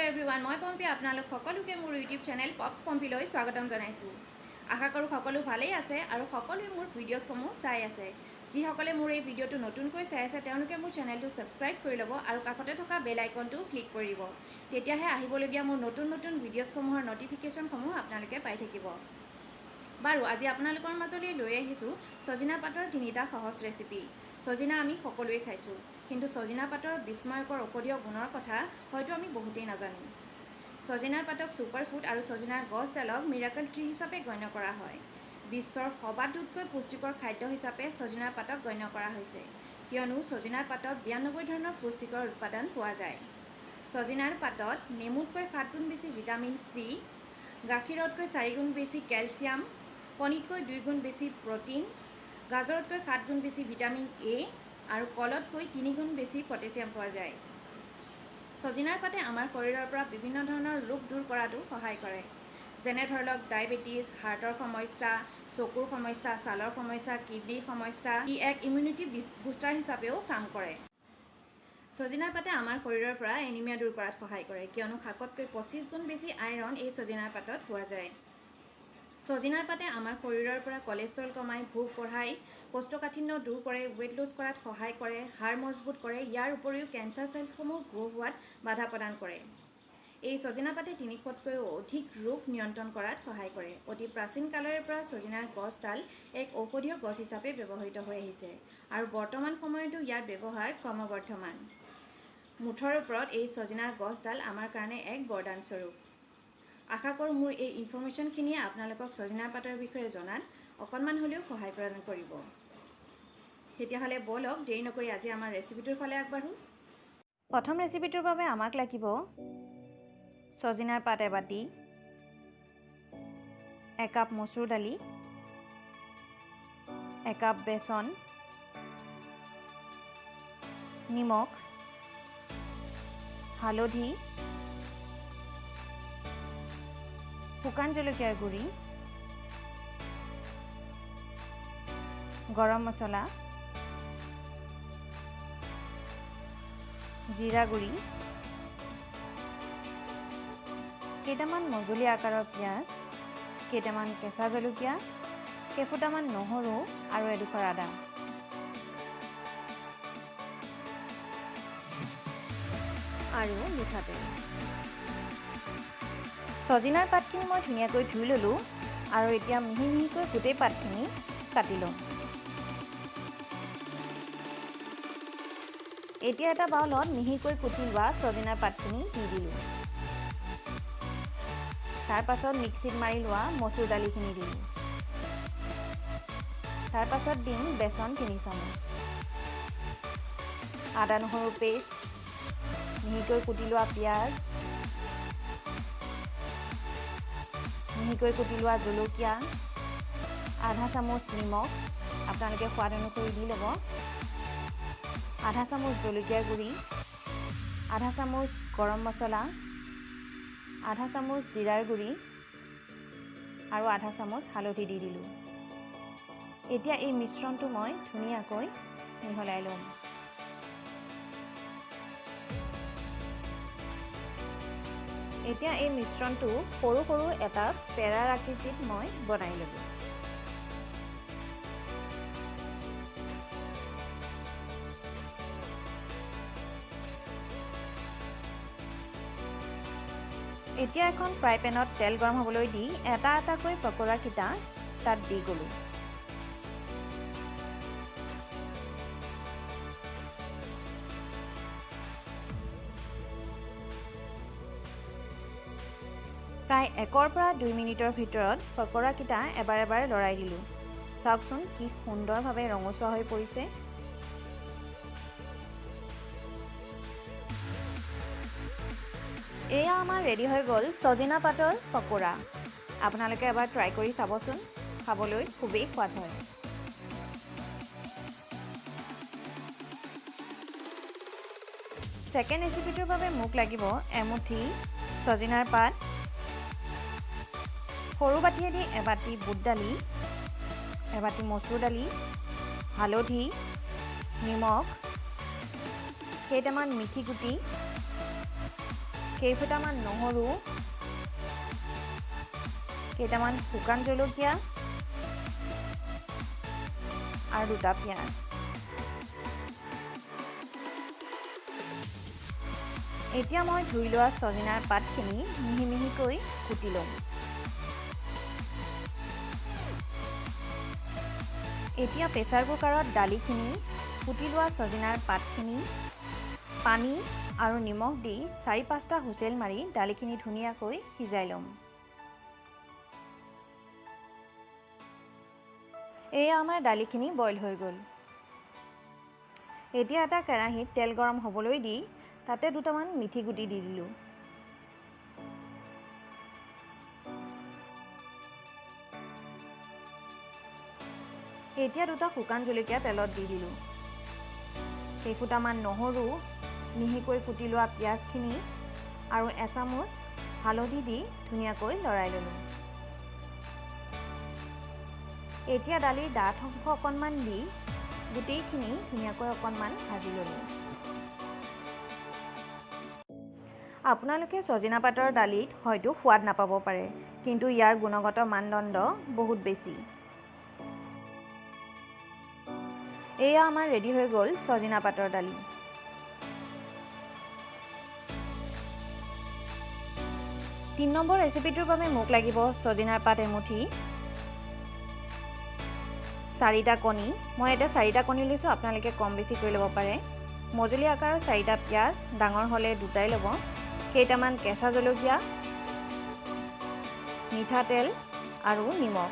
Everyone মই পম্পী আপোনালোক সকলোকে মোৰ ইউটিউব চেনেল পপছ পম্পীলৈ স্বাগতম জনাইছোঁ। আশা কৰোঁ সকলো ভালেই আছে আৰু সকলোৱে মোৰ ভিডিঅ'সমূহ চাই আছে। যিসকলে মোৰ এই ভিডিঅ'টো নতুনকৈ চাই আছে তেওঁলোকে মোৰ চেনেলটো ছাবস্ক্ৰাইব কৰি ল'ব আৰু কাষতে থকা বেল আইকনটো ক্লিক কৰি দিব। তেতিয়াহে আহিবলগীয়া মোৰ নতুন নতুন ভিডিঅ'সমূহৰ ন'টিফিকেশ্যনসমূহ আপোনালোকে পাই থাকিব। বাৰু আজি আপোনালোকৰ মাজলৈ লৈ আহিছোঁ সজিনা পাতৰ 3টা সহজ ৰেচিপি। সজিনা আমি সকলোৱে খাইছোঁ, কিন্তু সজিনা পাতৰ বিস্ময়কৰ ঔষধীয় গুণৰ কথা হয়তো আমি বহুতেই নাজানো। সজিনাৰ পাতক ছুপাৰফুড আৰু সজিনাৰ গছডালক মিৰাকল ট্ৰী হিচাপে গণ্য কৰা হয়। বিশ্বৰ সবাতোতকৈ পুষ্টিকৰ খাদ্য হিচাপে সজিনাৰ পাতক গণ্য কৰা হৈছে, কিয়নো সজিনাৰ পাতত 92 ধৰণৰ পুষ্টিকৰ উৎপাদন পোৱা যায়। সজিনাৰ পাতত নেমুতকৈ 7 গুণ বেছি ভিটামিন চি, গাখীৰতকৈ 4 গুণ বেছি কেলছিয়াম, কণীতকৈ 2 গুণ বেছি প্ৰ'টিন, গাজৰতকৈ 7 গুণ বেছি ভিটামিন এ আৰু কলতকৈ 3 গুণ বেছি পটাছিয়াম পোৱা যায়। সজিনাৰ পাতে আমাৰ শৰীৰৰ পৰা বিভিন্ন ধৰণৰ ৰোগ দূৰ কৰাতো সহায় কৰে, যেনে ধৰি লওক ডায়েবেটিছ, হাৰ্টৰ সমস্যা, চকুৰ সমস্যা, ছালৰ সমস্যা, কিডনীৰ সমস্যা। ই এক ইমিউনিটি বুষ্টাৰ হিচাপেও কাম কৰে। সজিনাৰ পাতে আমাৰ শৰীৰৰ পৰা এনিমিয়া দূৰ কৰাত সহায় কৰে, কিয়নো শাকতকৈ 25 গুণ বেছি আইৰণ এই সজিনাৰ পাতত পোৱা যায়। সজিনাৰ পাতে আমাৰ শৰীৰৰ পৰা কলেষ্ট্ৰল কমাই, ভোক বঢ়াই, কোষ্ঠকাঠিন্য দূৰ কৰে, ৱেইট লছ কৰাত সহায় কৰে, হাড় মজবুত কৰে। ইয়াৰ উপৰিও কেঞ্চাৰ চেলছসমূহ গ্ৰ' হোৱাত বাধা প্ৰদান কৰে। এই সজিনা পাতে 300তকৈও অধিক ৰোগ নিয়ন্ত্ৰণ কৰাত সহায় কৰে। অতি প্ৰাচীন কালৰে পৰা সজিনাৰ গছডাল এক ঔষধীয় গছ হিচাপে ব্যৱহৃত হৈ আহিছে আৰু বৰ্তমান সময়তো ইয়াৰ ব্যৱহাৰ ক্ৰমবৰ্ধমান। মুঠৰ ওপৰত এই সজিনাৰ গছডাল আমাৰ কাৰণে এক বৰদান স্বৰূপ। আশা কৰোঁ মোৰ এই ইনফৰ্মেশ্যনখিনিয়ে আপোনালোকক সজিনাৰ পাতৰ বিষয়ে জনাত অকণমান হ'লেও সহায় প্ৰদান কৰিব। তেতিয়াহ'লে ব'লক দেৰি নকৰি আজি আমাৰ ৰেচিপিটোৰ ফালে আগবাঢ়োঁ। প্ৰথম ৰেচিপিটোৰ বাবে আমাক লাগিব সজিনাৰ পাত এবাটি, একাপ মচুৰ দালি, একাপ বেচন, নিমখ, হালধি, শুকান জলকীয়াৰ গুড়ি, গৰম মছলা, জিৰা গুড়ি, কেইটামান মজলীয়া আকাৰৰ পিঁয়াজ, কেইটামান কেঁচা জলকীয়া, কেইফুটামান নহৰু আৰু এডোখৰ আদা। আৰু মিঠাতেল। সজিনাৰ পাতখিনি মই ধুনীয়াকৈ ধুই ল'লোঁ আৰু এতিয়া মিহি মিহিকৈ গোটেই পাতখিনি কাটি ল'ম। এতিয়া এটা বাউলত মিহিকৈ কুটি লোৱা সজিনাৰ পাতখিনি দি দিলোঁ। তাৰ পাছত মিক্সিত মাৰি লোৱা মচুৰ দালিখিনি দিলোঁ। তাৰ পাছত দিম বেচন 3 চামুচ, আদা নহৰু পেষ্ট, মিহিকৈ কুটি লোৱা পিঁয়াজ, মিহিকৈ কুটি লোৱা জলকীয়া, আধা চামুচ নিমখ, আপোনালোকে সোৱাদ অনুসৰি দি ল'ব, আধা চামুচ জলকীয়াৰ গুড়ি, আধা চামুচ গৰম মছলা, আধা চামুচ জিৰাৰ গুড়ি আৰু আধা চামুচ হালধি দি দিলোঁ। এতিয়া এই মিশ্ৰণটো মই ধুনীয়াকৈ মিহলাই ল'ম। এতিয়া এই মিশ্ৰণটো সৰু সৰু এটা পেৰাৰ আকৃতিত মই বনাই ল'লোঁ। এতিয়া এখন ফ্ৰাই পেনত তেল গৰম হ'বলৈ দি এটা এটাকৈ পকোৰাকেইটা তাত দি গ'লোঁ। প্ৰায় 1 পৰা 2 মিনিটৰ ভিতৰত পকোৰাকেইটা এবাৰ এবাৰ লৰাই দিলোঁ। চাওকচোন কি সুন্দৰভাৱে ৰঙচুৱা হৈ পৰিছে। এয়া আমাৰ ৰেডি হৈ গ'ল সজিনা পাতৰ পকোৰা। আপোনালোকে এবাৰ ট্ৰাই কৰি চাবচোন, খাবলৈ খুবেই সোৱাদ হয়। ছেকেণ্ড ৰেচিপিটোৰ বাবে মোক লাগিব এমুঠি সজিনাৰ পাত, সৰু বাটিয়েদি এবাটি বুট দালি, এবাটি মচুৰ দালি, হালধি, নিমখ, কেইটামান মিঠি গুটি, কেইফুটামান নহৰু, কেইটামান শুকান জলকীয়া আৰু 2টা পিঁয়াজ। এতিয়া মই ধুই লোৱা ছজিনাৰ পাতখিনি মিহি মিহিকৈ কুটি ল'ম। এতিয়া প্ৰেছাৰ কুকাৰত দালিখিনি, কুটি লোৱা ছজিনাৰ পাতখিনি, পানী আৰু নিমখ দি 4-5টা হুইচেল মাৰি দালিখিনি ধুনীয়াকৈ সিজাই ল'ম। এয়া আমাৰ দালিখিনি বইল হৈ গ'ল। এতিয়া এটা কেৰাহীত তেল গৰম হ'বলৈ দি তাতে 2টামান মিঠি গুটি দি দিলোঁ। এতিয়া 2টা শুকান জলকীয়া তেলত দি দিলোঁ। কেইফুটামান নহৰু, মিহিকৈ কুটি লোৱা পিঁয়াজখিনি আৰু এচামুচ হালধি দি ধুনীয়াকৈ লৰাই ল'লোঁ। এতিয়া দালিৰ ডাঠ অংশ অকণমান দি গোটেইখিনি ধুনীয়াকৈ অকণমান ভাজি ল'লোঁ। আপোনালোকে ছজিনা পাতৰ দালিত হয়তো সোৱাদ নাপাব পাৰে, কিন্তু ইয়াৰ গুণগত মানদণ্ড বহুত বেছি। এয়া আমাৰ ৰেডি হৈ গ'ল ছজিনা পাতৰ দালি। তিন নম্বৰ ৰেচিপিটোৰ বাবে মোক লাগিব ছজিনাৰ পাত এমুঠি, 4টা কণী, মই এতিয়া 4টা কণী লৈছোঁ, আপোনালোকে কম বেছি কৰি ল'ব পাৰে। মজলীয়া আকাৰৰ 4টা পিঁয়াজ, ডাঙৰ হ'লে 2টাই ল'ব, কেইটামান কেঁচা জলকীয়া, মিঠাতেল আৰু নিমখ।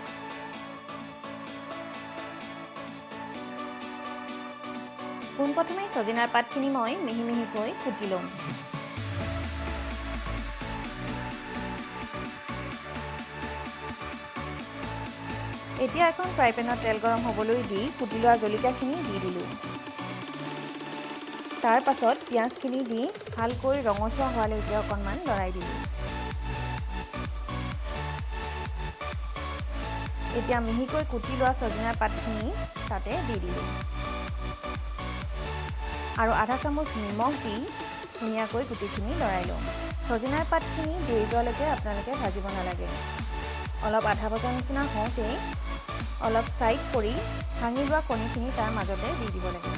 পোনপ্ৰথমে ছজিনাৰ পাতখিনি মই মিহি মিহিকৈ কুটি ল'ম। এতিয়া এখন ফ্ৰাই পেনত তেল গৰম হ'বলৈ দি কুটি লোৱা জলকীয়াখিনি দি দিলোঁ। তাৰ পাছত পিঁয়াজখিনি দি ভালকৈ ৰঙচুৱা হোৱালৈকে অকণমান লৰাই দিলোঁ। এতিয়া মিহিকৈ কুটি লোৱা ছজিনাৰ পাতখিনি তাতে দি দিলোঁ আৰু আধা চামুচ নিমখ দি ধুনীয়াকৈ গুটিখিনি লৰাই লওঁ। ছজিনাৰ পাতখিনি দেই যোৱালৈকে আপোনালোকে ভাজিব নালাগে। অলপ আধা ভজা নিচিনা হওঁতেই অলপ ছাইড কৰি ভাঙি লোৱা কণীখিনি তাৰ মাজতে দি দিব লাগে।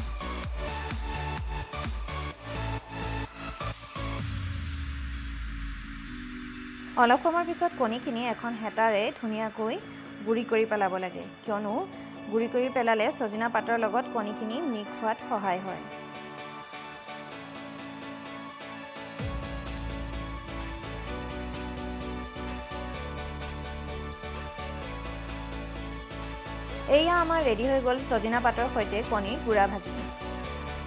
অলপ সময়ৰ পিছত কণীখিনি এখন হেতাৰে ধুনীয়াকৈ গুড়ি কৰি পেলাব লাগে, কিয়নো গুড়ি কৰি পেলালে ছজিনা পাতৰ লগত কণীখিনি মিক্স হোৱাত সহায় হয়। এয়া আমাৰ ৰেডি হৈ গ'ল ছজিনা পাতৰ সৈতে কণীৰ গুড়া ভাজি।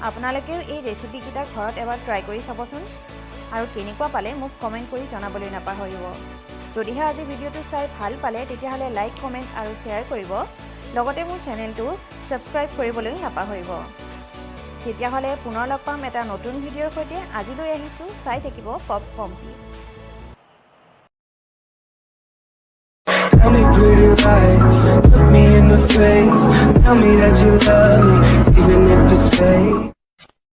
আপোনালোকেও এই ৰেচিপিকেইটা ঘৰত এবাৰ ট্ৰাই কৰি চাবচোন আৰু কেনেকুৱা পালে মোক কমেণ্ট কৰি জনাবলৈ নাপাহৰিব। যদিহে আজি ভিডিঅ'টো চাই ভাল পালে তেতিয়াহ'লে লাইক, কমেণ্ট আৰু শ্বেয়াৰ কৰিব। লগতে মোৰ চেনেলটো ছাবস্ক্ৰাইব কৰিবলৈ নাপাহৰিব। তেতিয়াহ'লে পুনৰ লগ পাম এটা নতুন ভিডিঅ'ৰ সৈতে। আজিলৈ আহিছোঁ, চাই থাকিব পপছ Pompi. Tell me pretty lies, look me in the face, tell me that you love me, even if it's fake.